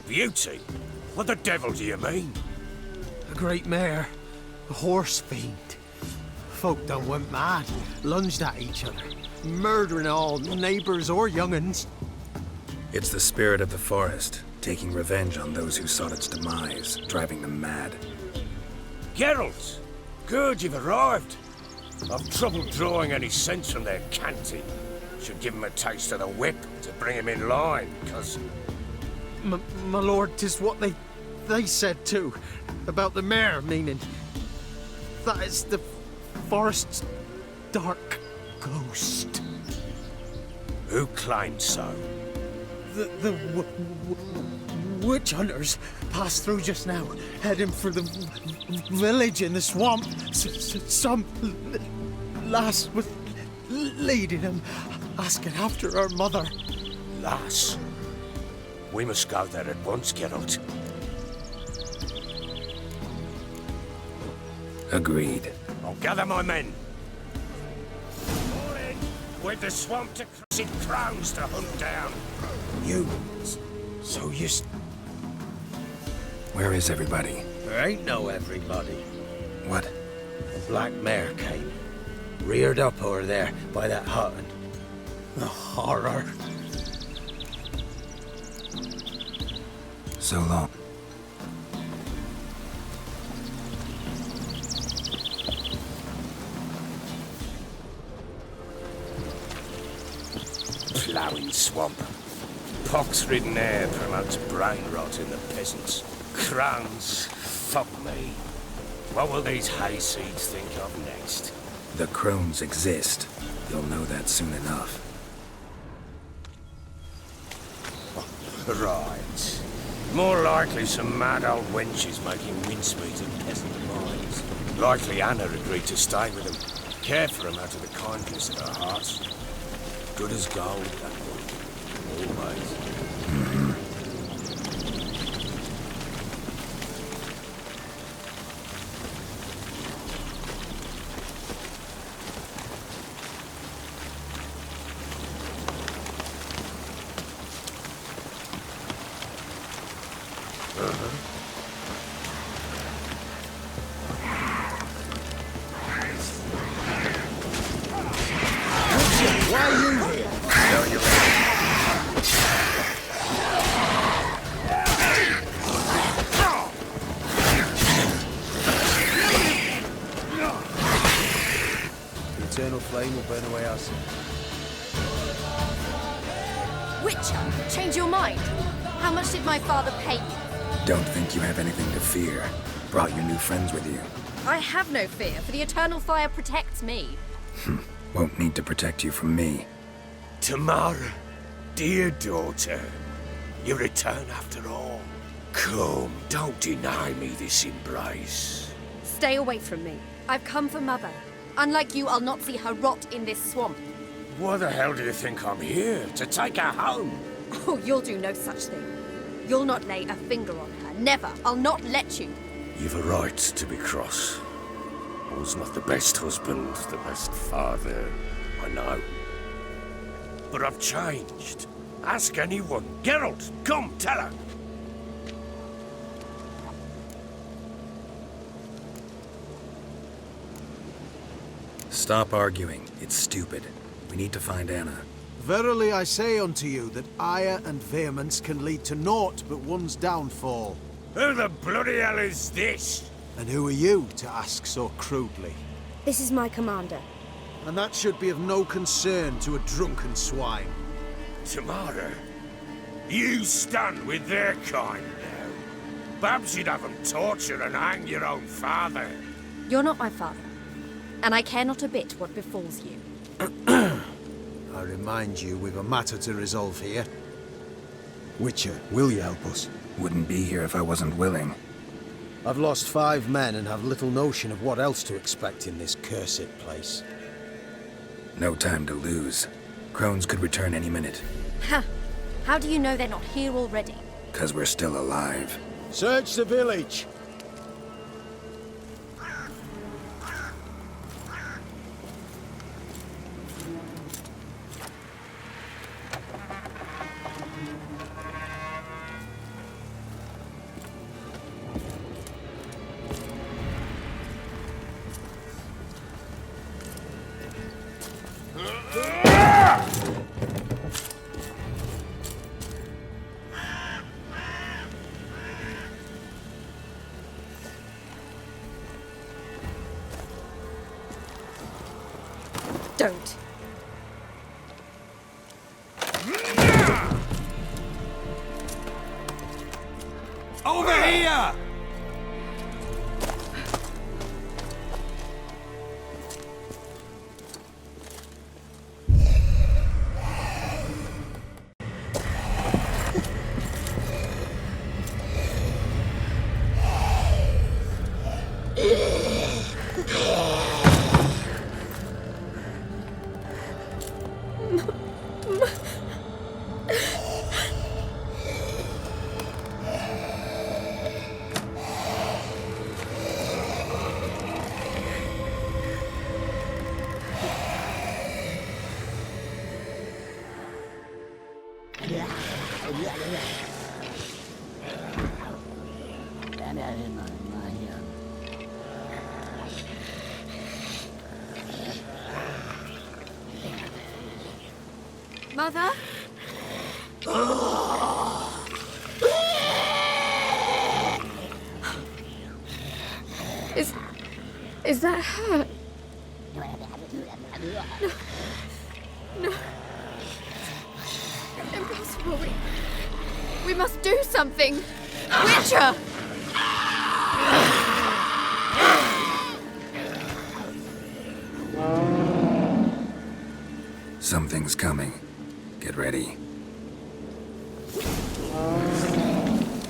Beauty? What the devil do you mean? A great mare. A horse fiend. Folk done went mad, lunged at each other, murdering all neighbours or young'uns. It's the spirit of the forest, taking revenge on those who sought its demise, driving them mad. Geralt! Good, you've arrived. I've trouble drawing any sense from their canting. Should give him a taste of the whip to bring him in line, cause... My lord, 'tis what they said too, about the mare, meaning that is the forest's dark ghost. Who claimed so? The witch hunters passed through just now, heading for the village in the swamp. Some lass was leading them, asking after her mother. Lass? We must go there at once, Geralt. Agreed. I'll gather my men. All in, with the swamp to crush crowns to hunt down. You... so you... Where is everybody? There ain't no everybody. What? The black mare came, reared up over there by that hut, and the horror. So long. Ploughing swamp. Pox-ridden air promotes brain rot in the peasants. Crowns, fuck me. What will these hayseeds think of next? The crones exist. You'll know that soon enough. Right. More likely some mad old wenches making mincemeat of peasant minds. Likely Anna agreed to stay with them, care for them out of the kindness of her heart. Good as gold, that one. Always. Why are you here? No, you're The eternal flame will burn away our sin. Witcher, change your mind. How much did my father pay you? Don't think you have anything to fear. Brought your new friends with you. I have no fear, for the eternal fire protects me. Won't need to protect you from me. Tamara, dear daughter, you return after all. Come, don't deny me this embrace. Stay away from me. I've come for Mother. Unlike you, I'll not see her rot in this swamp. Why the hell do you think I'm here? To take her home? Oh, you'll do no such thing. You'll not lay a finger on her. Never. I'll not let you. You've a right to be cross. I was not the best husband, the best father, I know. But I've changed. Ask anyone. Geralt, come, tell her. Stop arguing. It's stupid. We need to find Anna. Verily I say unto you that ire and vehemence can lead to naught but one's downfall. Who the bloody hell is this? And who are you to ask so crudely? This is my commander. And that should be of no concern to a drunken swine. Tamara, you stand with their kind now. Perhaps you'd have them torture and hang your own father. You're not my father, and I care not a bit what befalls you. I remind you we've a matter to resolve here. Witcher, will you help us? Wouldn't be here if I wasn't willing. I've lost 5 men and have little notion of what else to expect in this cursed place. No time to lose. Crones could return any minute. Ha! How do you know they're not here already? 'Cause we're still alive. Search the village! Don't. Over here! Mother? Is that her? No. Impossible. We must do something. Witcher! Something's coming. Get ready.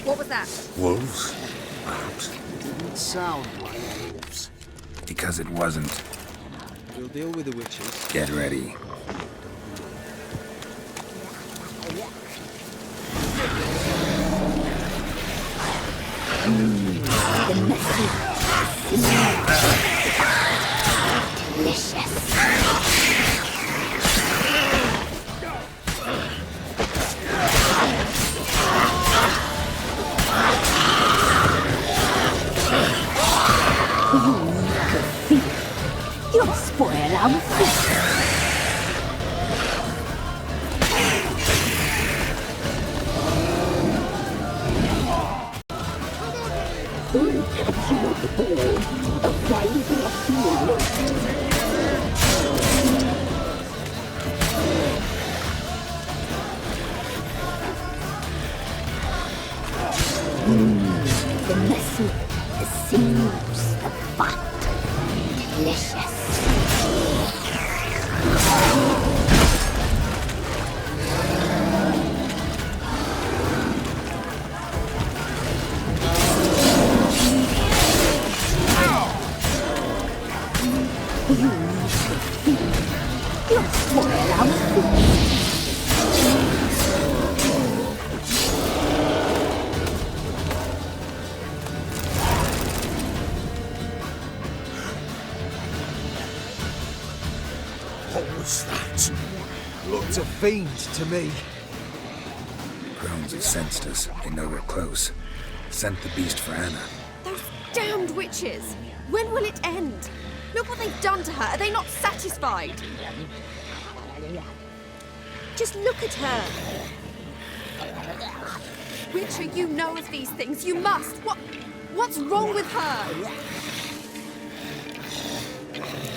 What was that? Wolves? Perhaps. Didn't sound like wolves. Because it wasn't. We'll deal with the witches. Get ready. You'll spoil our feast. The messy, the sinews, the fat, delicious. You'll spoil our food. What was that? Looked a fiend to me. Crones have sensed us. They know we're close. Sent the beast for Anna. Those damned witches! When will it end? Look what they've done to her. Are they not satisfied? Just look at her. Witcher, you know of these things. You must. What's wrong with her?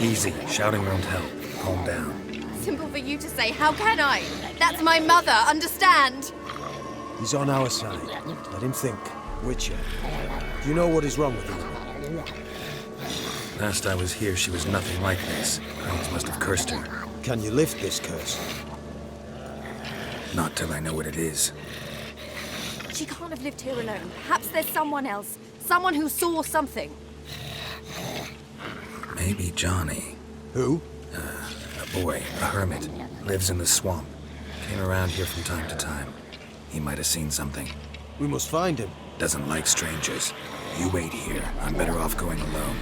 Easy. Shouting won't help. Calm down. Simple for you to say. How can I? That's my mother. Understand? He's on our side. Let him think. Witcher, do you know what is wrong with him? Last I was here, she was nothing like this. Crones must have cursed her. Can you lift this curse? Not till I know what it is. She can't have lived here alone. Perhaps there's someone else. Someone who saw something. Maybe Johnny. Who? A boy, a hermit. Lives in the swamp. Came around here from time to time. He might have seen something. We must find him. Doesn't like strangers. You wait here. I'm better off going alone.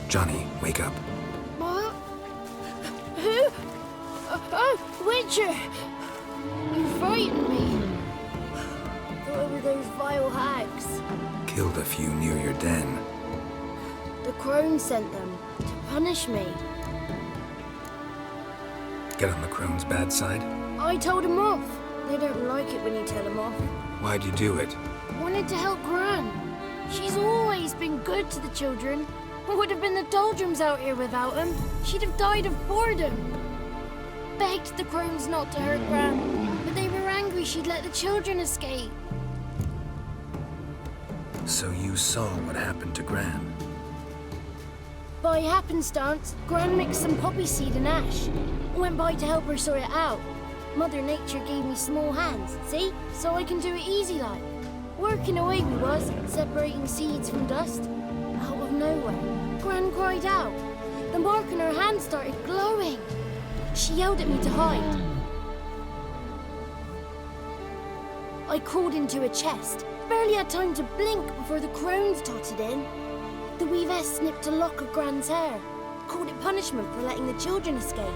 Johnny, wake up. What? Who? Oh, Witcher! You frightened me. Thought it were those vile hags. Killed a few near your den. The crone sent them to punish me. Get on the crone's bad side? I told him off. They don't like it when you tell them off. Why'd you do it? Wanted to help Gran. She's always been good to the children. It would have been the doldrums out here without him. She'd have died of boredom. Begged the crones not to hurt Gran, but they were angry she'd let the children escape. So you saw what happened to Gran? By happenstance, Gran mixed some poppy seed and ash. Went by to help her sort it out. Mother Nature gave me small hands, see? So I can do it easy like. Working away we was, separating seeds from dust. Out of nowhere, Gran cried out. The mark on her hand started glowing. She yelled at me to hide. I crawled into a chest. Barely had time to blink before the crones totted in. The weavess snipped a lock of Gran's hair. Called it punishment for letting the children escape.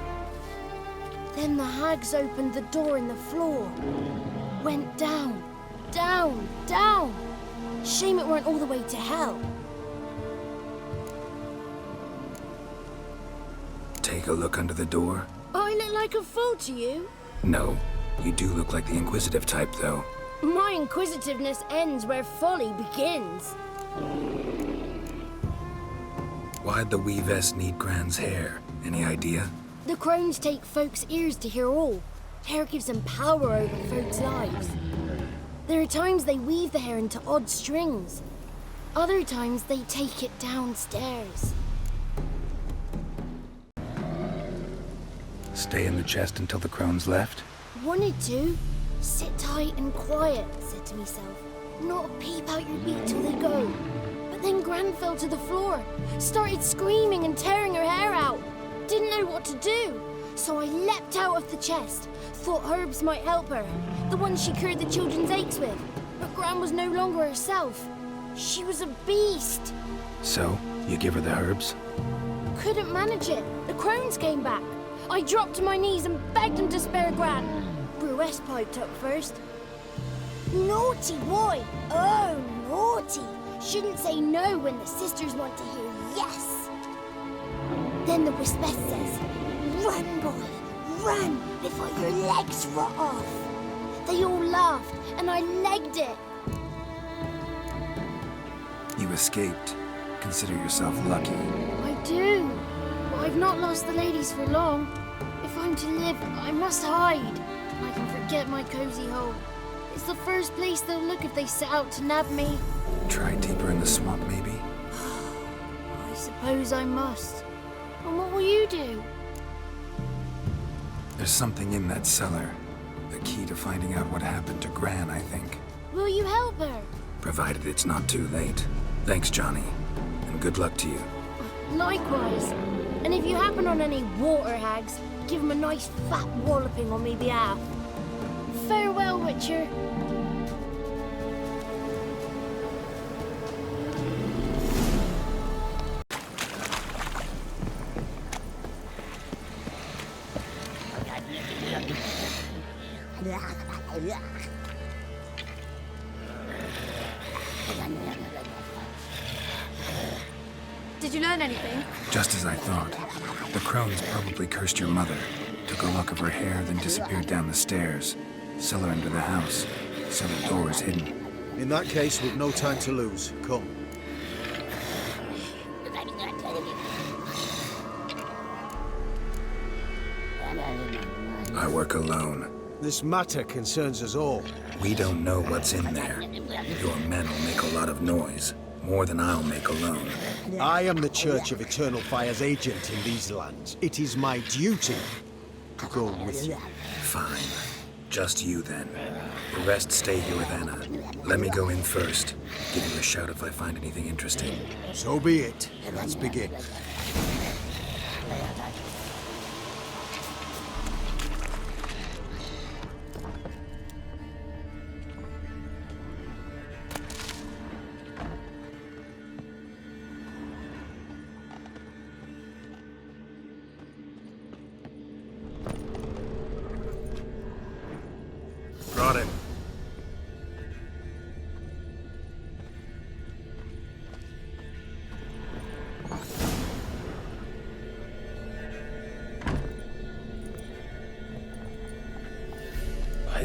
Then the hags opened the door in the floor. Went down, down, down. Shame it weren't all the way to hell. Take a look under the door? I look like a fool to you? No. You do look like the inquisitive type, though. My inquisitiveness ends where folly begins. Why'd the weavess need Gran's hair? Any idea? The crones take folks' ears to hear all. Hair gives them power over folks' lives. There are times they weave the hair into odd strings. Other times they take it downstairs. Stay in the chest until the crones left? Wanted to. Sit tight and quiet, said to myself. Not a peep out your beak till they go. But then Gran fell to the floor, started screaming and tearing her hair out. Didn't know what to do. So I leapt out of the chest. Thought herbs might help her. The ones she cured the children's aches with. But Gran was no longer herself. She was a beast. So, you give her the herbs? Couldn't manage it. The crones came back. I dropped to my knees and begged them to spare Gran. Brewess piped up first. Naughty boy! Oh, naughty! Shouldn't say no when the sisters want to hear yes. Then the Wispess says, run, boy, run before your legs rot off. They all laughed and I legged it. You escaped. Consider yourself lucky. I do. But I've not lost the ladies for long. If I'm to live, I must hide. I can forget my cozy hole. It's the first place they'll look if they set out to nab me. Try deeper in the swamp, maybe? I suppose I must. And what will you do? There's something in that cellar. The key to finding out what happened to Gran, I think. Will you help her? Provided it's not too late. Thanks, Johnny. And good luck to you. Likewise. And if you happen on any water hags, give them a nice fat walloping on me behalf. Farewell, Witcher. Did you learn anything? Just as I thought. The crones probably cursed your mother. Took a lock of her hair, then disappeared down the stairs. Cellar under the house. Cellar door is hidden. In that case, we've no time to lose. Come. I work alone. This matter concerns us all. We don't know what's in there. Your men will make a lot of noise. More than I'll make alone. I am the Church of Eternal Fire's agent in these lands. It is my duty to go with you. Fine. Just you then. The rest stay here with Anna. Let me go in first. Give you a shout if I find anything interesting. So be it. Let's begin. Brought him.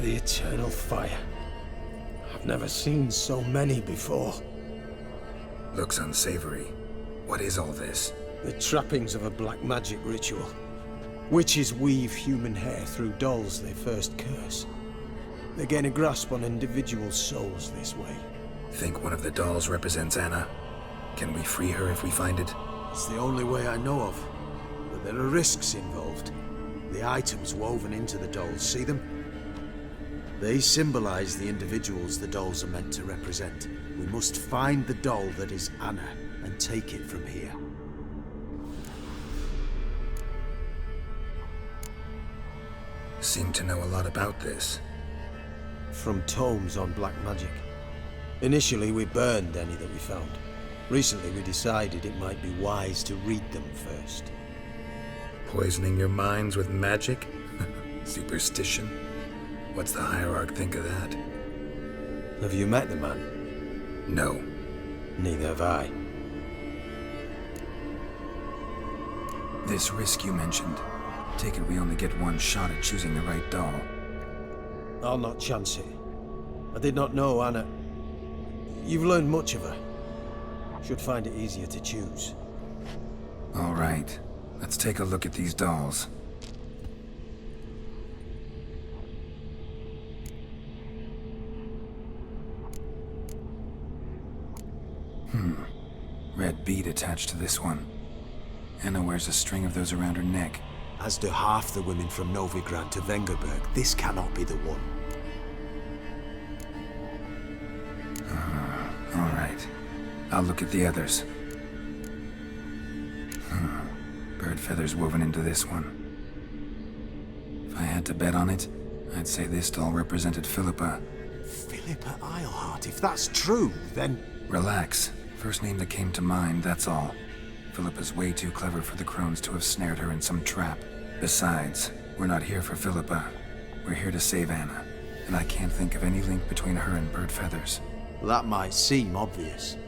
By the eternal fire. I've never seen so many before. Looks unsavory. What is all this? The trappings of a black magic ritual. Witches weave human hair through dolls they first curse. They gain a grasp on individual souls this way. Think one of the dolls represents Anna? Can we free her if we find it? It's the only way I know of. But there are risks involved. The items woven into the dolls, see them? They symbolize the individuals the dolls are meant to represent. We must find the doll that is Anna and take it from here. Seem to know a lot about this. From tomes on black magic. Initially, we burned any that we found. Recently, we decided it might be wise to read them first. Poisoning your minds with magic? Superstition? What's the hierarch think of that? Have you met the man? No. Neither have I. This risk you mentioned. Take it we only get one shot at choosing the right doll. I'll not chance it. I did not know Anna. You've learned much of her. Should find it easier to choose. All right. Let's take a look at these dolls. Red bead attached to this one. Anna wears a string of those around her neck. As do half the women from Novigrad to Vengerberg. This cannot be the one. All right. I'll look at the others. Bird feathers woven into this one. If I had to bet on it, I'd say this doll represented Philippa. Philippa Eilhart, if that's true, then... Relax. First name that came to mind, that's all. Philippa's way too clever for the crones to have snared her in some trap. Besides, we're not here for Philippa. We're here to save Anna. And I can't think of any link between her and bird feathers. That might seem obvious.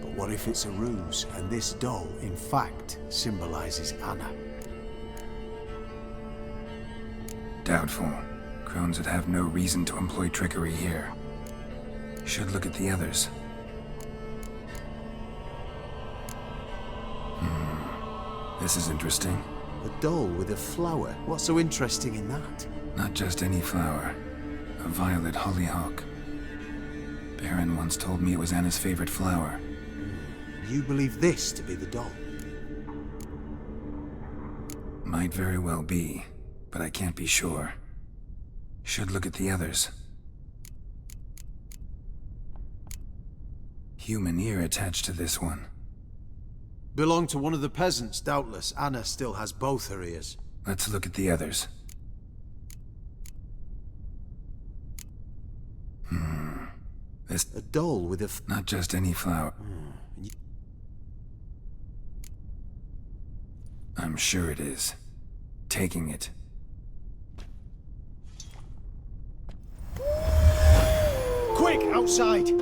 But what if it's a ruse, and this doll, in fact, symbolizes Anna? Doubtful. Crones would have no reason to employ trickery here. Should look at the others. This is interesting. A doll with a flower? What's so interesting in that? Not just any flower. A violet hollyhock. Baron once told me it was Anna's favorite flower. You believe this to be the doll? Might very well be, but I can't be sure. Should look at the others. Human ear attached to this one. Belonged to one of the peasants, doubtless. Anna still has both her ears. Let's look at the others. This... A doll with a Not just any flower. I'm sure it is. Taking it. Quick, outside!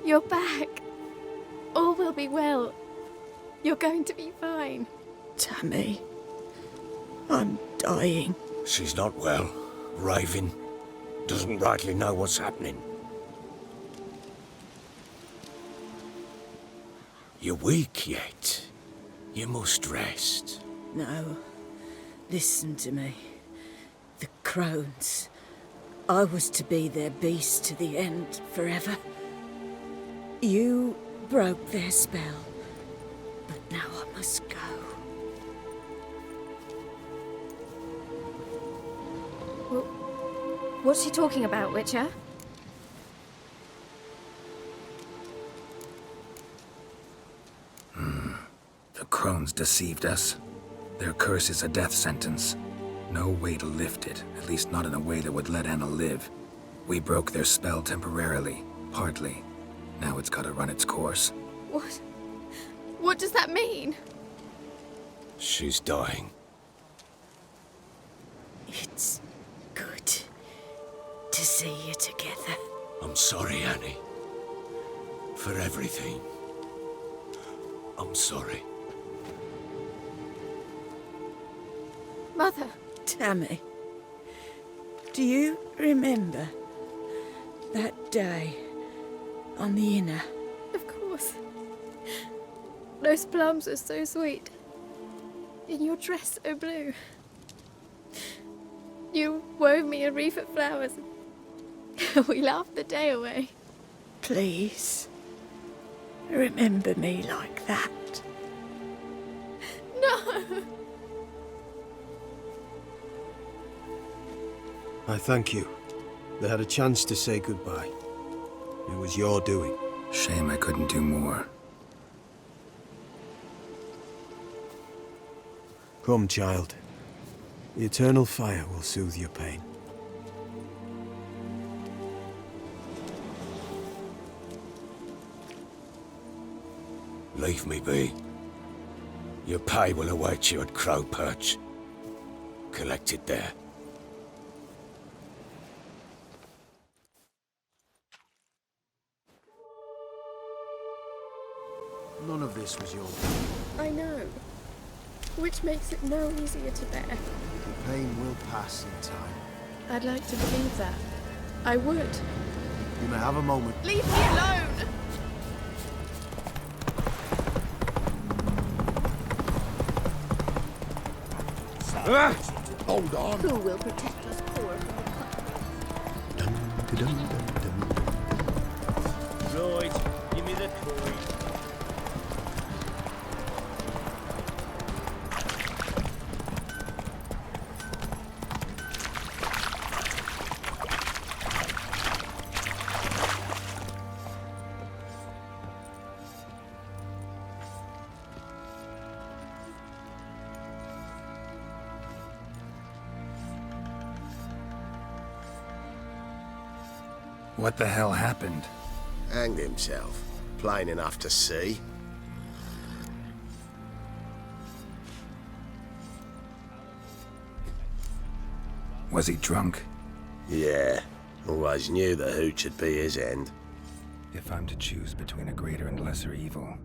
You're back. All will be well. You're going to be fine. Tammy, I'm dying. She's not well. Raving. Doesn't rightly know what's happening. You're weak yet. You must rest. No, listen to me. The crones. I was to be their beast to the end, forever. You broke their spell, but now I must go. What's she talking about, Witcher? The crones deceived us. Their curse is a death sentence. No way to lift it, at least not in a way that would let Anna live. We broke their spell temporarily, partly. Now it's gotta run its course. What? What does that mean? She's dying. It's good to see you together. I'm sorry, Annie. For everything. I'm sorry. Mother. Tammy, do you remember that day on the Inner? Of course. Those plums are so sweet. In your dress so blue. You wove me a wreath of flowers. We laughed the day away. Please, remember me like that. No! I thank you. They had a chance to say goodbye. It was your doing. Shame I couldn't do more. Come, child. The eternal fire will soothe your pain. Leave me be. Your pay will await you at Crow Perch. Collect it there. None of this was your I know. Which makes it no easier to bear. The pain will pass in time. I'd like to believe that. I would. You may have a moment. Leave me alone! Hold on. Who will protect us poor from the Right, give me the coin. What the hell happened? Hanged himself. Plain enough to see. Was he drunk? Yeah. Always knew the hooch would be his end. If I'm to choose between a greater and lesser evil,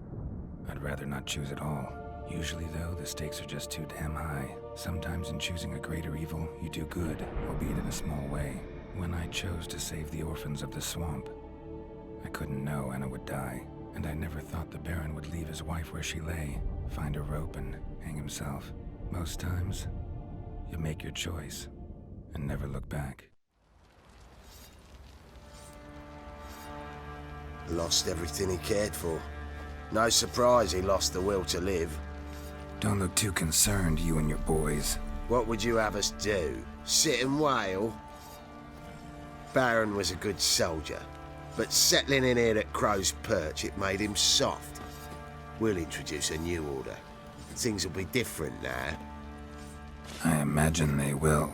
I'd rather not choose at all. Usually, though, the stakes are just too damn high. Sometimes in choosing a greater evil, you do good, albeit in a small way. When I chose to save the orphans of the swamp, I couldn't know Anna would die, and I never thought the Baron would leave his wife where she lay, find a rope and hang himself. Most times, you make your choice and never look back. Lost everything he cared for. No surprise he lost the will to live. Don't look too concerned, you and your boys. What would you have us do? Sit and wail? Baron was a good soldier, but settling in here at Crow's Perch, it made him soft. We'll introduce a new order. Things will be different now. I imagine they will.